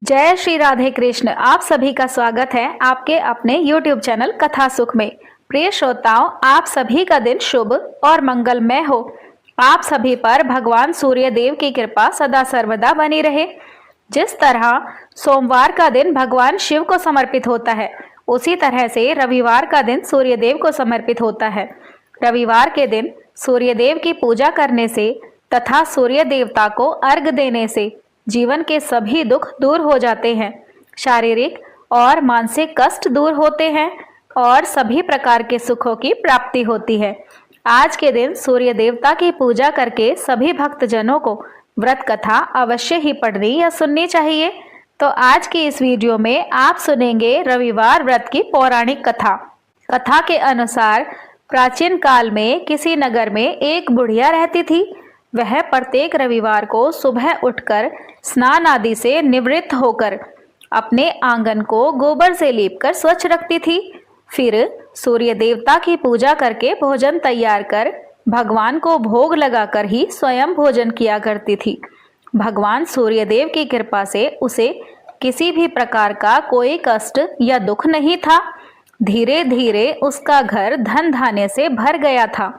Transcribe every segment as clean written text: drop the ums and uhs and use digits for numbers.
जय श्री राधे कृष्ण। आप सभी का स्वागत है आपके अपने YouTube चैनल कथा सुख में। प्रिय श्रोताओं, आप सभी का दिन शुभ और मंगलमय हो। आप सभी पर भगवान सूर्य देव की कृपा सदा सर्वदा बनी रहे। जिस तरह सोमवार का दिन भगवान शिव को समर्पित होता है, उसी तरह से रविवार का दिन सूर्य देव को समर्पित होता है। रविवार के दिन सूर्य देव की पूजा करने से तथा सूर्य देवता को अर्घ देने से जीवन के सभी दुख दूर हो जाते हैं, शारीरिक और मानसिक कष्ट दूर होते हैं और सभी प्रकार के सुखों की प्राप्ति होती है। आज के दिन सूर्य देवता की पूजा करके सभी भक्तजनों को व्रत कथा अवश्य ही पढ़नी या सुननी चाहिए। तो आज की इस वीडियो में आप सुनेंगे रविवार व्रत की पौराणिक कथा। कथा के अनुसार प्राचीन काल में किसी नगर में एक बुढ़िया रहती थी। वह प्रत्येक रविवार को सुबह उठकर स्नान आदि से निवृत्त होकर अपने आंगन को गोबर से लीपकर स्वच्छ रखती थी। फिर सूर्य देवता की पूजा करके भोजन तैयार कर भगवान को भोग लगाकर ही स्वयं भोजन किया करती थी। भगवान सूर्य देव की कृपा से उसे किसी भी प्रकार का कोई कष्ट या दुख नहीं था। धीरे धीरे उसका घर धन धान्य से भर गया था।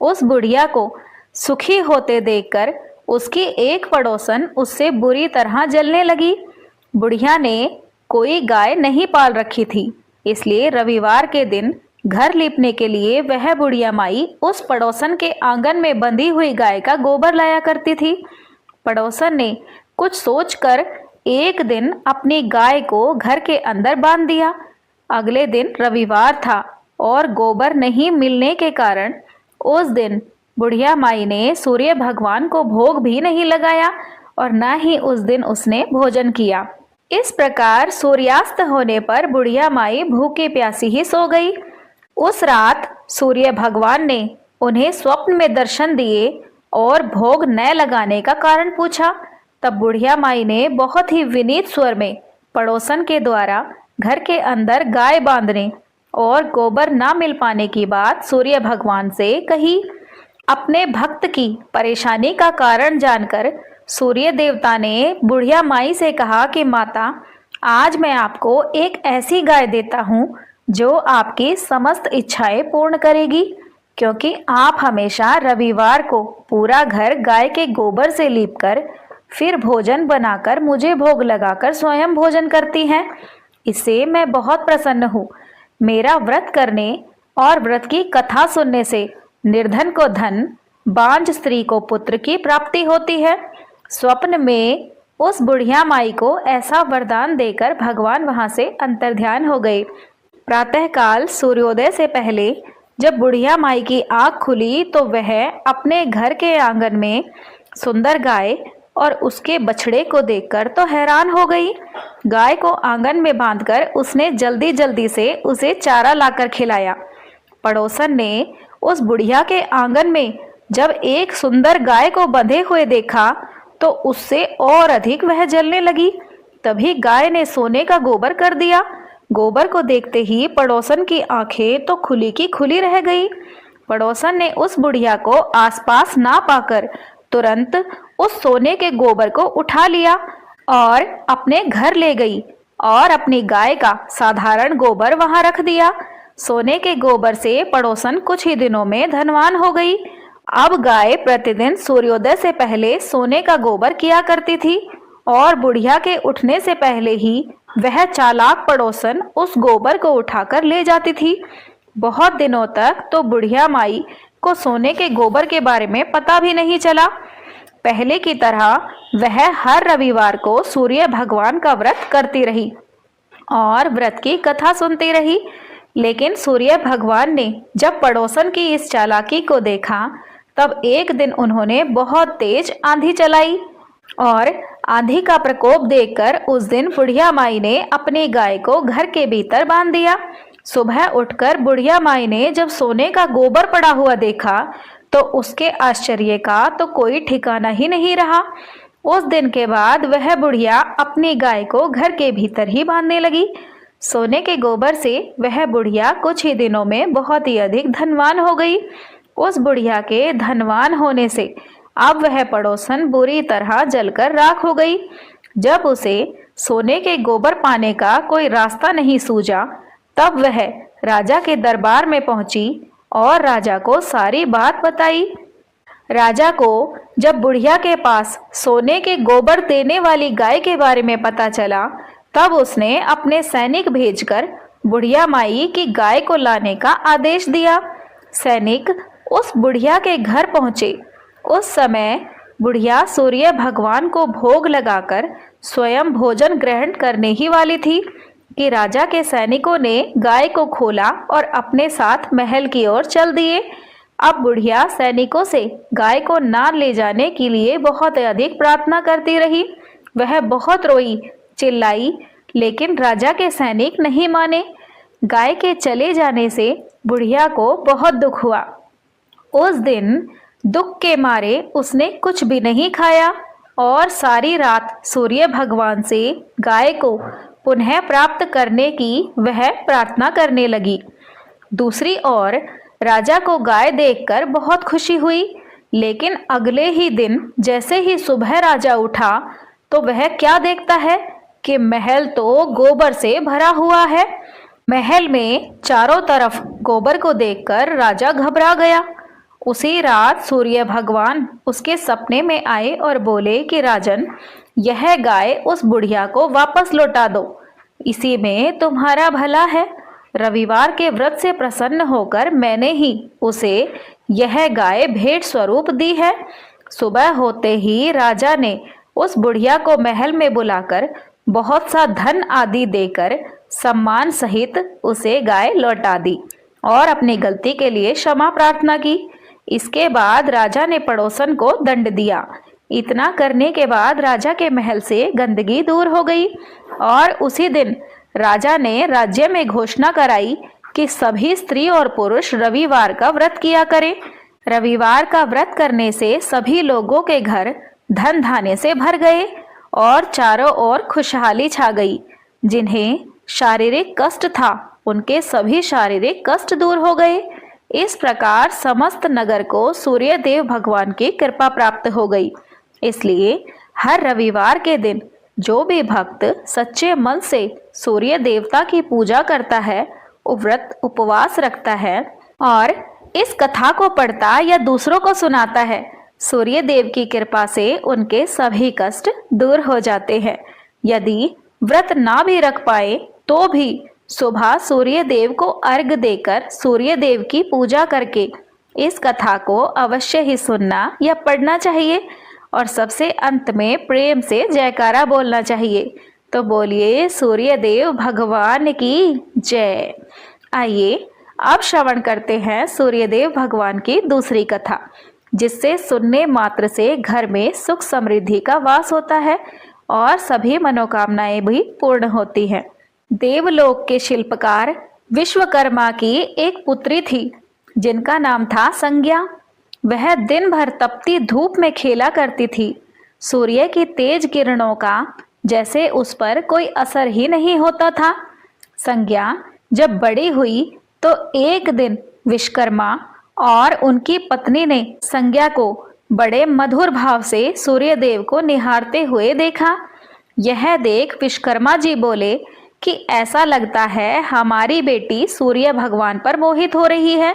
उस बुढ़िया को सुखी होते देखकर उसकी एक पड़ोसन उससे बुरी तरह जलने लगी। बुढ़िया ने कोई गाय नहीं पाल रखी थी, इसलिए रविवार के दिन घर लीपने के लिए वह बुढ़िया माई उस पड़ोसन के आंगन में बंधी हुई गाय का गोबर लाया करती थी। पड़ोसन ने कुछ सोचकर एक दिन अपनी गाय को घर के अंदर बांध दिया। अगले दिन रविवार था और गोबर नहीं मिलने के कारण उस दिन बुढ़िया माई ने सूर्य भगवान को भोग भी नहीं लगाया और न ही उस दिन उसने भोजन किया। इस प्रकार सूर्यास्त होने पर बुढ़िया माई भूखी प्यासी ही सो गई। उस रात सूर्य भगवान ने उन्हें स्वप्न में दर्शन दिए और भोग न लगाने का कारण पूछा। तब बुढ़िया माई ने बहुत ही विनीत स्वर में पड़ोसन के द्वारा घर के अंदर गाय बांधने और गोबर ना मिल पाने की बात सूर्य भगवान से कही। अपने भक्त की परेशानी का कारण जानकर सूर्य देवता ने बुढ़िया माई से कहा कि माता, आज मैं आपको एक ऐसी गाय देता हूँ जो आपकी समस्त इच्छाएं पूर्ण करेगी, क्योंकि आप हमेशा रविवार को पूरा घर गाय के गोबर से लीपकर फिर भोजन बनाकर मुझे भोग लगाकर स्वयं भोजन करती हैं। इससे मैं बहुत प्रसन्न हूँ। मेरा व्रत करने और व्रत की कथा सुनने से निर्धन को धन, बांझ स्त्री को पुत्र की प्राप्ति होती है। स्वप्न में उस बुढ़िया माई को ऐसा वरदान देकर भगवान वहां से अंतर्ध्यान हो गए। प्रातःकाल सूर्योदय से पहले जब बुढ़िया माई की आंख खुली तो वह अपने घर के आंगन में सुंदर गाय और उसके बछड़े को देखकर तो हैरान हो गई। गाय को आंगन में बांधकर उसने जल्दी जल्दी से उसे चारा लाकर खिलाया। पड़ोसन ने उस बुढ़िया के आंगन में जब एक सुंदर गाय को बंधे हुए देखा तो उससे और अधिक वह जलने लगी। तभी गाय ने सोने का गोबर कर दिया। गोबर को देखते ही पड़ोसन की आंखें तो खुली की खुली रह गई। पड़ोसन ने उस बुढ़िया को आसपास ना पाकर तुरंत उस सोने के गोबर को उठा लिया और अपने घर ले गई और अपनी गाय का साधारण गोबर वहां रख दिया। सोने के गोबर से पड़ोसन कुछ ही दिनों में धनवान हो गई। अब गाय प्रतिदिन सूर्योदय से पहले सोने का गोबर किया करती थी और बुढ़िया के उठने से पहले ही वह चालाक पड़ोसन उस गोबर को उठाकर ले जाती थी। बहुत दिनों तक तो बुढ़िया माई को सोने के गोबर के बारे में पता भी नहीं चला। पहले की तरह वह हर रविवार को सूर्य भगवान का व्रत करती रही और व्रत की कथा सुनती रही। लेकिन सूर्य भगवान ने जब पड़ोसन की इस चालाकी को देखा तब एक दिन उन्होंने बहुत तेज आंधी चलाई और आंधी का प्रकोप देखकर उस दिन बुढ़िया माई ने अपनी गाय को घर के भीतर बांध दिया। सुबह उठकर बुढ़िया माई ने जब सोने का गोबर पड़ा हुआ देखा तो उसके आश्चर्य का तो कोई ठिकाना ही नहीं रहा। उस दिन के बाद वह बुढ़िया अपनी गाय को घर के भीतर ही बांधने लगी। सोने के गोबर से वह बुढ़िया कुछ ही दिनों में बहुत ही अधिक धनवान हो गई। उस बुढ़िया के धनवान होने से अब वह पड़ोसन बुरी तरह जलकर राख हो गई। जब उसे सोने के गोबर पाने का कोई रास्ता नहीं सूझा, तब वह राजा के दरबार में पहुंची और राजा को सारी बात बताई। राजा को जब बुढ़िया के पास सोने के गोबर देने वाली गाय के बारे में पता चला, तब उसने अपने सैनिक भेजकर बुढ़िया माई की गाय को लाने का आदेश दिया। सैनिक उस बुढ़िया के घर पहुंचे। उस समय बुढ़िया सूर्य भगवान को भोग लगाकर स्वयं भोजन ग्रहण करने ही वाली थी कि राजा के सैनिकों ने गाय को खोला और अपने साथ महल की ओर चल दिए। अब बुढ़िया सैनिकों से गाय को ना ले जाने के लिए बहुत अधिक प्रार्थना करती रही। वह बहुत रोई, चिल्लाई, लेकिन राजा के सैनिक नहीं माने। गाय के चले जाने से बुढ़िया को बहुत दुख हुआ। उस दिन दुख के मारे उसने कुछ भी नहीं खाया और सारी रात सूर्य भगवान से गाय को पुनः प्राप्त करने की वह प्रार्थना करने लगी। दूसरी ओर राजा को गाय देखकर बहुत खुशी हुई, लेकिन अगले ही दिन जैसे ही सुबह राजा उठा तो वह क्या देखता है कि महल तो गोबर से भरा हुआ है। महल में चारों तरफ गोबर को देखकर राजा घबरा गया। उसी रात सूर्य भगवान उसके सपने में आए और बोले कि राजन, यह गाय उस बुढ़िया को वापस लौटा दो, इसी में तुम्हारा भला है। रविवार के व्रत से प्रसन्न होकर मैंने ही उसे यह गाय भेंट स्वरूप दी है। सुबह होते ही राजा ने उस बुढ़िया को महल में बुलाकर बहुत सा धन आदि देकर सम्मान सहित उसे गाय लौटा दी और अपनी गलती के लिए क्षमा प्रार्थना की। इसके बाद राजा ने पड़ोसन को दंड दिया। इतना करने के बाद राजा के महल से गंदगी दूर हो गई और उसी दिन राजा ने राज्य में घोषणा कराई कि सभी स्त्री और पुरुष रविवार का व्रत किया करें। रविवार का व्रत करने से सभी लोगों के घर धन धान्य से भर गए और चारों ओर खुशहाली छा गई। जिन्हें शारीरिक कष्ट था उनके सभी शारीरिक कष्ट दूर हो गए। इस प्रकार समस्त नगर को सूर्य देव भगवान की कृपा प्राप्त हो गई। इसलिए हर रविवार के दिन जो भी भक्त सच्चे मन से सूर्य देवता की पूजा करता है, व्रत उपवास रखता है और इस कथा को पढ़ता या दूसरों को सुनाता है, सूर्य देव की कृपा से उनके सभी कष्ट दूर हो जाते हैं। यदि व्रत ना भी रख पाए तो भी सुबह सूर्य देव को अर्घ देकर सूर्य देव की पूजा करके इस कथा को अवश्य ही सुनना या पढ़ना चाहिए और सबसे अंत में प्रेम से जयकारा बोलना चाहिए। तो बोलिए सूर्य देव भगवान की जय। आइए अब श्रवण करते हैं सूर्य देव भगवान की दूसरी कथा, जिससे सुनने मात्र से घर में सुख समृद्धि का वास होता है और सभी मनोकामनाएं भी पूर्ण होती हैं। देवलोक के शिल्पकार विश्वकर्मा की एक पुत्री थी जिनका नाम था संज्ञा। वह दिन भर तपती धूप में खेला करती थी। सूर्य की तेज किरणों का जैसे उस पर कोई असर ही नहीं होता था। संज्ञा जब बड़ी हुई तो एक दिन विश्वकर्मा और उनकी पत्नी ने संज्ञा को बड़े मधुर भाव से सूर्य देव को निहारते हुए देखा। यह देख विश्वकर्मा जी बोले कि ऐसा लगता है हमारी बेटी सूर्य भगवान पर मोहित हो रही है।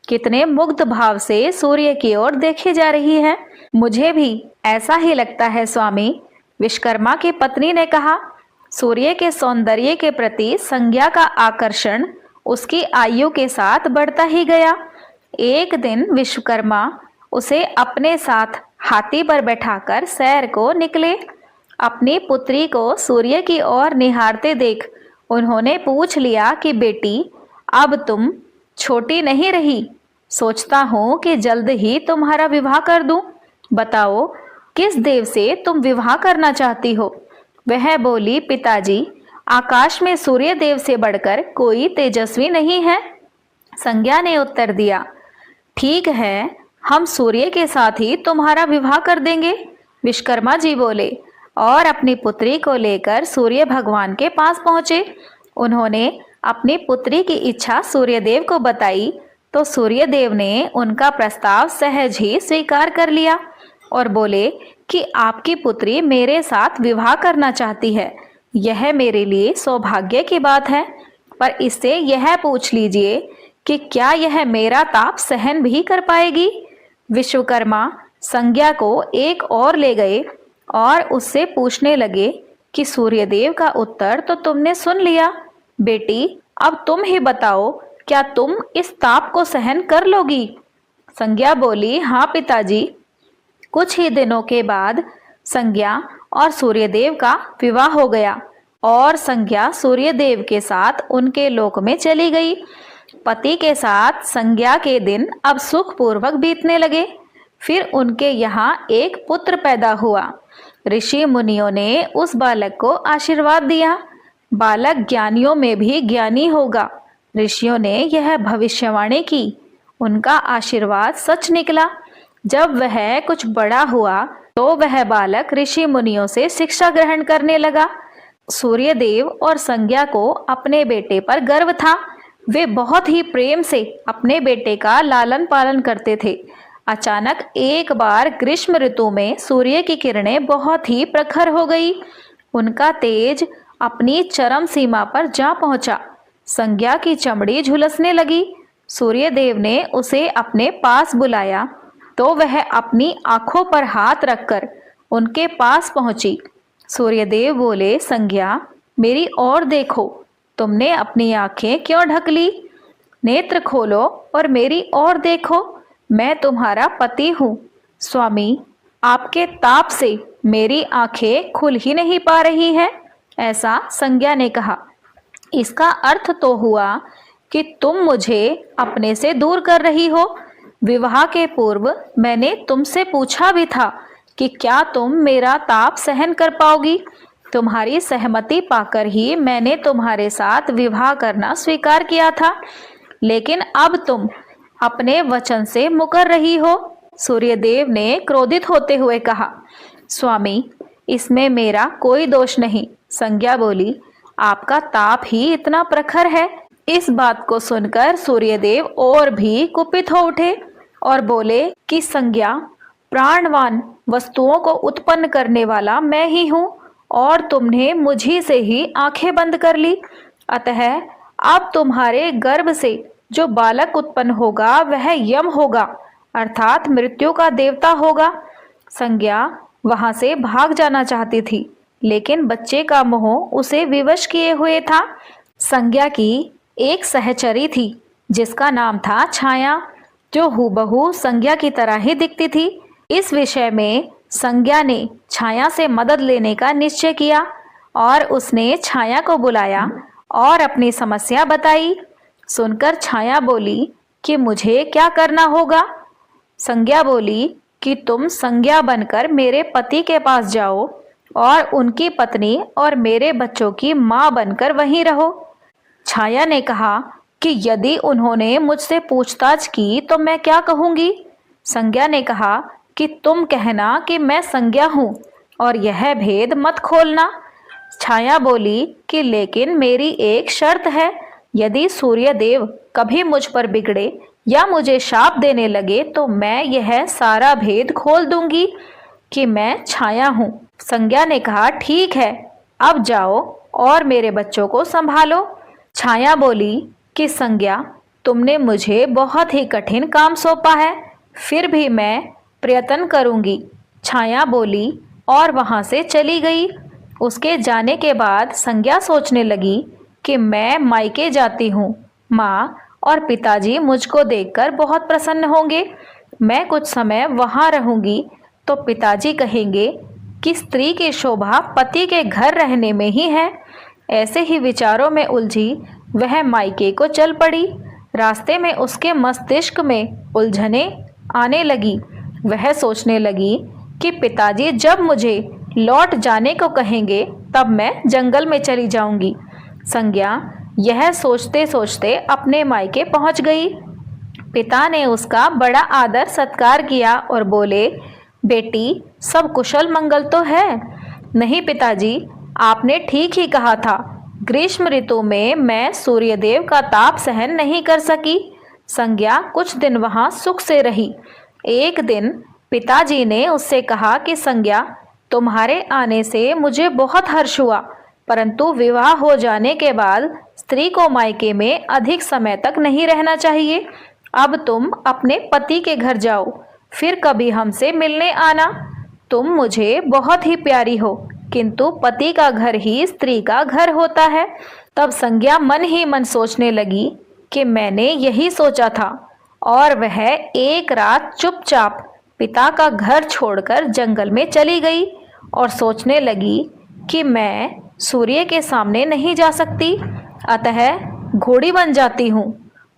कितने मुग्ध भाव से सूर्य की ओर देखे जा रही है। मुझे भी ऐसा ही लगता है स्वामी, विश्वकर्मा की पत्नी ने कहा। सूर्य के सौंदर्य के प्रति संज्ञा का आकर्षण उसकी आयु के साथ बढ़ता ही गया। एक दिन विश्वकर्मा उसे अपने साथ हाथी पर बैठाकर सैर को निकले। अपनी पुत्री को सूर्य की ओर निहारते देख उन्होंने पूछ लिया कि बेटी, अब तुम छोटी नहीं रही, सोचता हूँ कि जल्द ही तुम्हारा विवाह कर दूं। बताओ किस देव से तुम विवाह करना चाहती हो। वह बोली, पिताजी, आकाश में सूर्य देव से बढ़कर कोई तेजस्वी नहीं है। संज्ञा ने उत्तर दिया, ठीक है, हम सूर्य के साथ ही तुम्हारा विवाह कर देंगे। विश्वकर्मा जी बोले और अपनी पुत्री को लेकर सूर्य भगवान के पास पहुंचे। उन्होंने अपनी पुत्री की इच्छा सूर्यदेव को बताई तो सूर्यदेव ने उनका प्रस्ताव सहज ही स्वीकार कर लिया और बोले कि आपकी पुत्री मेरे साथ विवाह करना चाहती है। यह मेरे लिए सौभाग्य की बात है, पर इससे यह पूछ लीजिए कि क्या यह मेरा ताप सहन भी कर पाएगी। विश्वकर्मा संज्ञा को एक और ले गए और उससे पूछने लगे कि सूर्यदेव का उत्तर तो तुमने सुन लिया, बेटी अब तुम ही बताओ, क्या तुम इस ताप को सहन कर लोगी। संज्ञा बोली, हाँ पिताजी। कुछ ही दिनों के बाद संज्ञा और सूर्यदेव का विवाह हो गया और संज्ञा सूर्यदेव के साथ उनके लोक में चली गई। पति के साथ संज्ञा के दिन अब सुखपूर्वक बीतने लगे। फिर उनके यहाँ एक पुत्र पैदा हुआ। ऋषि मुनियों ने उस बालक को आशीर्वाद दिया, बालक ज्ञानियों में भी ज्ञानी होगा। ऋषियों ने यह भविष्यवाणी की, उनका आशीर्वाद सच निकला। जब वह कुछ बड़ा हुआ तो वह बालक ऋषि मुनियों से शिक्षा ग्रहण करने लगा। सूर्यदेव और संज्ञा को अपने बेटे पर गर्व था। वे बहुत ही प्रेम से अपने बेटे का लालन पालन करते थे। अचानक एक बार ग्रीष्म ऋतु में सूर्य की किरणें बहुत ही प्रखर हो गई। उनका तेज अपनी चरम सीमा पर जा पहुंचा। संज्ञा की चमड़ी झुलसने लगी। सूर्यदेव ने उसे अपने पास बुलाया तो वह अपनी आंखों पर हाथ रखकर उनके पास पहुंची। सूर्यदेव बोले, संज्ञा मेरी ओर देखो, तुमने अपनी आंखें क्यों ढक ली? नेत्र खोलो और मेरी ओर देखो, मैं तुम्हारा पति हूँ। स्वामी, आपके ताप से मेरी आंखें खुल ही नहीं पा रही हैं, ऐसा संज्ञा ने कहा। इसका अर्थ तो हुआ कि तुम मुझे अपने से दूर कर रही हो। विवाह के पूर्व मैंने तुमसे पूछा भी था कि क्या तुम मेरा ताप सहन कर पाओगी। तुम्हारी सहमति पाकर ही मैंने तुम्हारे साथ विवाह करना स्वीकार किया था, लेकिन अब तुम अपने वचन से मुकर रही हो। सूर्यदेव ने क्रोधित होते हुए कहा, स्वामी इसमें मेरा कोई दोष नहीं। संज्ञा बोली, आपका ताप ही इतना प्रखर है। इस बात को सुनकर सूर्यदेव और भी कुपित हो उठे और बोले कि संज्ञा, प्राणवान वस्तुओं को उत्पन्न करने वाला मैं ही हूँ और तुमने मुझी से ही आंखें बंद कर ली। अतः अब तुम्हारे गर्भ से जो बालक उत्पन्न होगा वह यम होगा, अर्थात मृत्यु का देवता होगा। संज्ञा वहां से भाग जाना चाहती थी, लेकिन बच्चे का मोह उसे विवश किए हुए था। संज्ञा की एक सहचरी थी जिसका नाम था छाया, जो हूबहू संज्ञा की तरह ही दिखती थी। इस विषय में संज्ञा ने छाया से मदद लेने का निश्चय किया और उसने छाया को बुलाया और अपनी समस्या बताई। सुनकर छाया बोली कि मुझे क्या करना होगा। संज्ञा बोली कि तुम संज्ञा बनकर मेरे पति के पास जाओ और उनकी पत्नी और मेरे बच्चों की माँ बनकर वहीं रहो। छाया ने कहा कि यदि उन्होंने मुझसे पूछताछ की तो मैं क्या कहूँगी। संज्ञा ने कहा कि तुम कहना कि मैं संज्ञा हूँ और यह भेद मत खोलना। छाया बोली कि लेकिन मेरी एक शर्त है, यदि सूर्यदेव कभी मुझ पर बिगड़े या मुझे शाप देने लगे तो मैं यह सारा भेद खोल दूंगी कि मैं छाया हूँ। संज्ञा ने कहा, ठीक है, अब जाओ और मेरे बच्चों को संभालो। छाया बोली कि संज्ञा, तुमने मुझे बहुत ही कठिन काम सौंपा है, फिर भी मैं प्रयत्न करूंगी। छाया बोली और वहां से चली गई। उसके जाने के बाद संज्ञा सोचने लगी कि मैं मायके जाती हूँ, माँ और पिताजी मुझको देखकर बहुत प्रसन्न होंगे। मैं कुछ समय वहाँ रहूंगी तो पिताजी कहेंगे कि स्त्री की शोभा पति के घर रहने में ही है। ऐसे ही विचारों में उलझी वह मायके को चल पड़ी। रास्ते में उसके मस्तिष्क में उलझने आने लगी। वह सोचने लगी कि पिताजी जब मुझे लौट जाने को कहेंगे तब मैं जंगल में चली जाऊंगी। संज्ञा यह सोचते सोचते अपने मायके पहुंच गई। पिता ने उसका बड़ा आदर सत्कार किया और बोले, बेटी सब कुशल मंगल तो है? नहीं पिताजी, आपने ठीक ही कहा था। ग्रीष्म ऋतु में मैं सूर्यदेव का ताप सहन नहीं कर सकी। संज्ञा कुछ दिन वहां सुख से रही। एक दिन पिताजी ने उससे कहा कि संज्ञा, तुम्हारे आने से मुझे बहुत हर्ष हुआ। परंतु विवाह हो जाने के बाद स्त्री को मायके में अधिक समय तक नहीं रहना चाहिए। अब तुम अपने पति के घर जाओ, फिर कभी हमसे मिलने आना। तुम मुझे बहुत ही प्यारी हो, किंतु पति का घर ही स्त्री का घर होता है। तब संज्ञा मन ही मन सोचने लगी कि मैंने यही सोचा था, और वह एक रात चुपचाप पिता का घर छोड़कर जंगल में चली गई और सोचने लगी कि मैं सूर्य के सामने नहीं जा सकती, अतः घोड़ी बन जाती हूँ।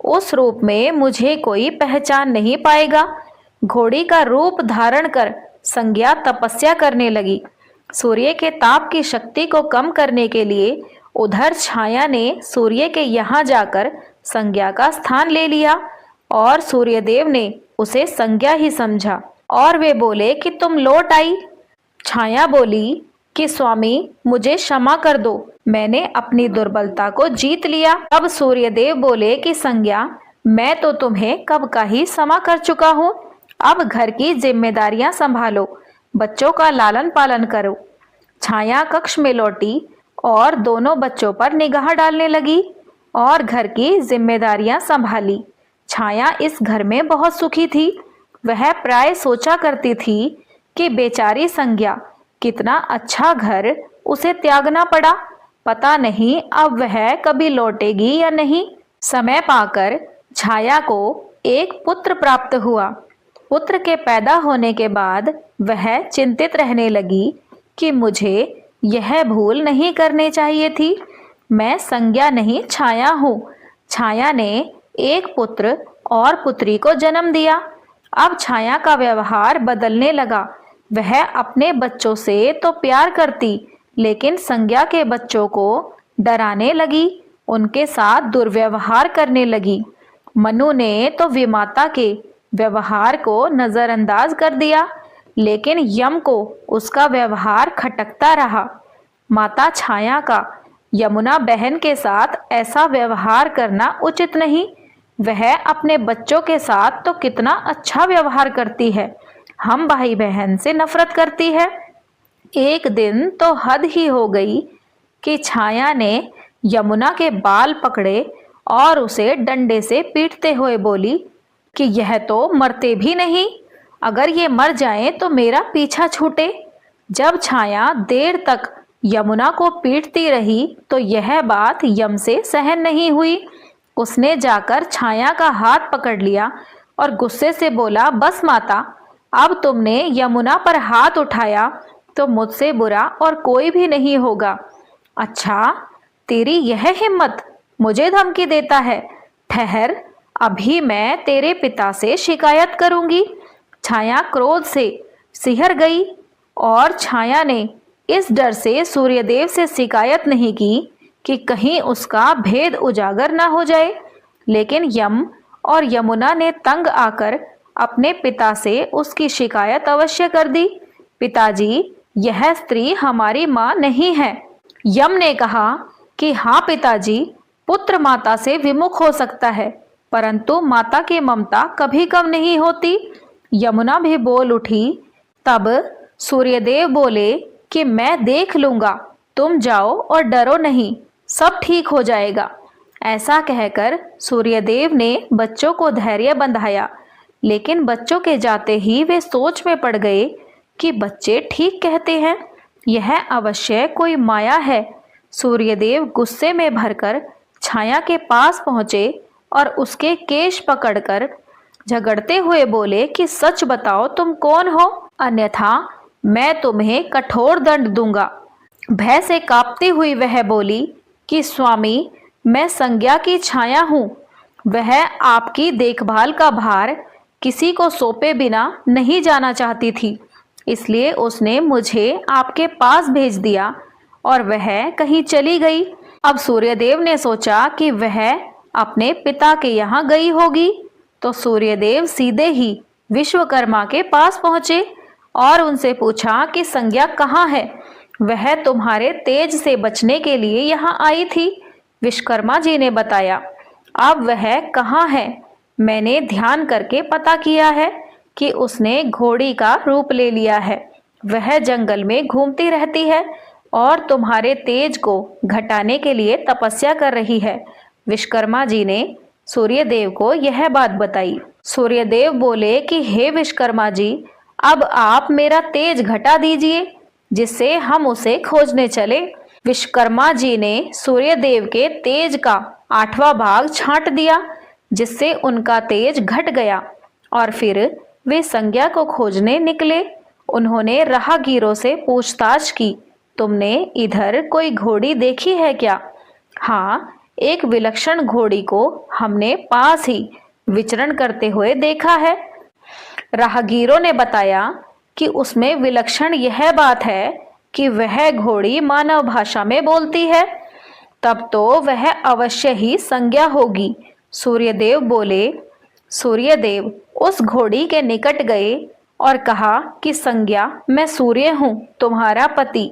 उस रूप में मुझे कोई पहचान नहीं पाएगा। घोड़ी का रूप धारण कर संज्ञा तपस्या करने लगी। सूर्य के ताप की शक्ति को कम करने के लिए उधर छाया ने सूर्य के यहाँ जाकर संज्ञा का स्थान ले लिया, और सूर्यदेव ने उसे संज्ञा ही समझा, और वे बोले कि तुम लौट आई। छाया बोली कि स्वामी, मुझे क्षमा कर दो, मैंने अपनी दुर्बलता को जीत लिया। अब सूर्यदेव बोले कि संज्ञा, मैं तो तुम्हें कब का ही क्षमा कर चुका हूँ। अब घर की जिम्मेदारियां संभालो, बच्चों का लालन पालन करो। छाया कक्ष में लौटी और दोनों बच्चों पर निगाह डालने लगी और घर की जिम्मेदारियां संभाली। छाया इस घर में बहुत सुखी थी। वह प्राय सोचा करती थी कि बेचारी संज्ञा, कितना अच्छा घर उसे त्यागना पड़ा, पता नहीं अब वह कभी लौटेगी या नहीं। समय पाकर छाया को एक पुत्र प्राप्त हुआ। पुत्र के पैदा होने के बाद वह चिंतित रहने लगी कि मुझे यह भूल नहीं करनी चाहिए थी। मैं संज्ञा नहीं, छाया हूँ। छाया ने एक पुत्र और पुत्री को जन्म दिया। अब छाया का व्यवहार बदलने लगा। वह अपने बच्चों से तो प्यार करती, लेकिन संज्ञा के बच्चों को डराने लगी, उनके साथ दुर्व्यवहार करने लगी। मनु ने तो विमाता के व्यवहार को नजरअंदाज कर दिया, लेकिन यम को उसका व्यवहार खटकता रहा। माता छाया का यमुना बहन के साथ ऐसा व्यवहार करना उचित नहीं। वह अपने बच्चों के साथ तो कितना अच्छा व्यवहार करती है, हम भाई बहन से नफरत करती है। एक दिन तो हद ही हो गई कि छाया ने यमुना के बाल पकड़े और उसे डंडे से पीटते हुए बोली कि यह तो मरते भी नहीं, अगर ये मर जाएं तो मेरा पीछा छूटे। जब छाया देर तक यमुना को पीटती रही तो यह बात यम से सहन नहीं हुई। उसने जाकर छाया का हाथ पकड़ लिया और गुस्से से बोला, बस माता, अब तुमने यमुना पर हाथ उठाया तो मुझसे बुरा और कोई भी नहीं होगा। अच्छा, तेरी यह हिम्मत, मुझे धमकी देता है? ठहर, अभी मैं तेरे पिता से शिकायत करूंगी। छाया क्रोध से सिहर गई और छाया ने इस डर से सूर्यदेव से शिकायत नहीं की कि कहीं उसका भेद उजागर ना हो जाए। लेकिन यम और यमुना ने तंग आकर अपने पिता से उसकी शिकायत अवश्य कर दी। पिताजी, यह स्त्री हमारी माँ नहीं है। यम ने कहा कि हाँ पिताजी, पुत्र माता से विमुख हो सकता है, परंतु माता की ममता कभी कम नहीं होती। यमुना भी बोल उठी। तब सूर्यदेव बोले कि मैं देख लूंगा, तुम जाओ और डरो नहीं, सब ठीक हो जाएगा। ऐसा कहकर सूर्यदेव ने बच्चों को धैर्य बंधाया, लेकिन बच्चों के जाते ही वे सोच में पड़ गए कि बच्चे ठीक कहते हैं, यह अवश्य कोई माया है। सूर्यदेव गुस्से में भरकर छाया के पास पहुंचे और उसके केश पकड़कर झगड़ते हुए बोले कि सच बताओ, तुम कौन हो, अन्यथा मैं तुम्हें कठोर दंड दूंगा। भय से कांपती हुई वह बोली कि स्वामी, मैं संज्ञा की छाया हूँ। वह आपकी देखभाल का भार किसी को सौंपे बिना नहीं जाना चाहती थी, इसलिए उसने मुझे आपके पास भेज दिया और वह कहीं चली गई। अब सूर्यदेव ने सोचा कि वह अपने पिता के यहाँ गई होगी, तो सूर्यदेव सीधे ही विश्वकर्मा के पास पहुँचे और उनसे पूछा कि संज्ञा कहाँ है? वह तुम्हारे तेज से बचने के लिए यहाँ आई थी। विश्वकर्मा जी ने बताया। अब वह कहाँ है? मैंने ध्यान करके पता किया है कि उसने घोड़ी का रूप ले लिया है। वह जंगल में घूमती रहती है और तुम्हारे तेज को घटाने के लिए तपस्या कर रही है। विश्वकर्मा जी ने सूर्यदेव को यह बात बताई। सूर्यदेव बोले कि हे विश्वकर्मा जी, अब आप मेरा तेज घटा दीजिए जिससे हम उसे खोजने चले। विश्वकर्मा जी ने सूर्यदेव के तेज का 8वां भाग छांट दिया जिससे उनका तेज घट गया और फिर वे संज्ञा को खोजने निकले। उन्होंने राहगीरों से पूछताछ की, तुमने इधर कोई घोड़ी देखी है क्या? हाँ, एक विलक्षण घोड़ी को हमने पास ही विचरण करते हुए देखा है। राहगीरों ने बताया कि उसमें विलक्षण यह बात है कि वह घोड़ी मानव भाषा में बोलती है। तब तो वह अवश्य ही संज्ञा होगी। सूर्यदेव बोले। सूर्यदेव उस घोड़ी के निकट गए और कहा कि संज्ञा, मैं सूर्य हूँ, तुम्हारा पति।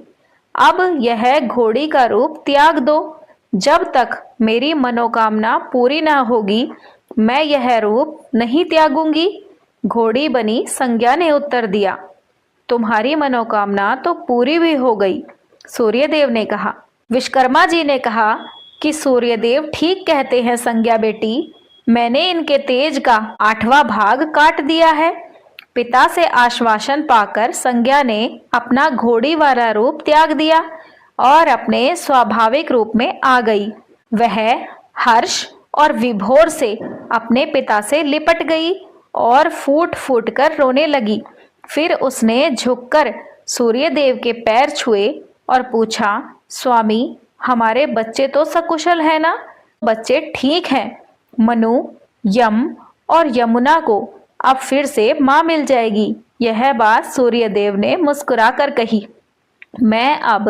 अब यह घोड़ी का रूप त्याग दो। जब तक मेरी मनोकामना पूरी ना होगी मैं यह रूप नहीं त्यागूंगी। घोड़ी बनी संज्ञा ने उत्तर दिया, तुम्हारी मनोकामना तो पूरी भी हो गई। सूर्यदेव ने कहा। विश्वकर्मा जी ने कहा कि सूर्यदेव ठीक कहते हैं संज्ञा बेटी, मैंने इनके तेज का 8वां भाग काट दिया है। पिता से आश्वासन पाकर संज्ञा ने अपना घोड़ी वाला रूप त्याग दिया और अपने स्वाभाविक रूप में आ गई। वह हर्ष और विभोर से अपने पिता से लिपट गई और फूट फूट कर रोने लगी। फिर उसने झुककर सूर्यदेव के पैर छुए और पूछा, स्वामी, हमारे बच्चे तो सकुशल है ना? बच्चे ठीक हैं। मनु, यम और यमुना को अब फिर से माँ मिल जाएगी। यह बात सूर्यदेव ने मुस्कुरा कर कही। मैं अब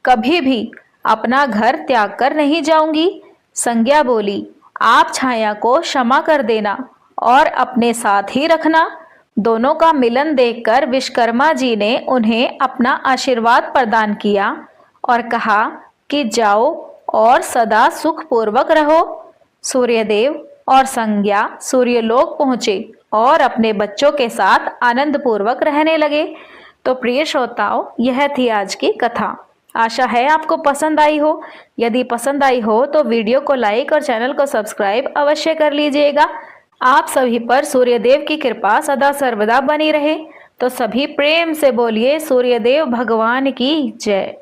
कभी भी अपना घर त्याग कर नहीं जाऊंगी। संज्ञा बोली, आप छाया को क्षमा कर देना और अपने साथ ही रखना। दोनों का मिलन देखकर विश्वकर्मा जी ने उन्हें अपना आशीर्वाद प्रदान किया और कहा कि जाओ और सदा सुखपूर्वक रहो। सूर्यदेव और संज्ञा सूर्यलोक पहुंचे और अपने बच्चों के साथ आनंद पूर्वक रहने लगे। तो प्रिय श्रोताओं, यह थी आज की कथा। आशा है आपको पसंद आई हो। यदि पसंद आई हो तो वीडियो को लाइक और चैनल को सब्सक्राइब अवश्य कर लीजिएगा। आप सभी पर सूर्यदेव की कृपा सदा सर्वदा बनी रहे। तो सभी प्रेम से बोलिए सूर्यदेव भगवान की जय।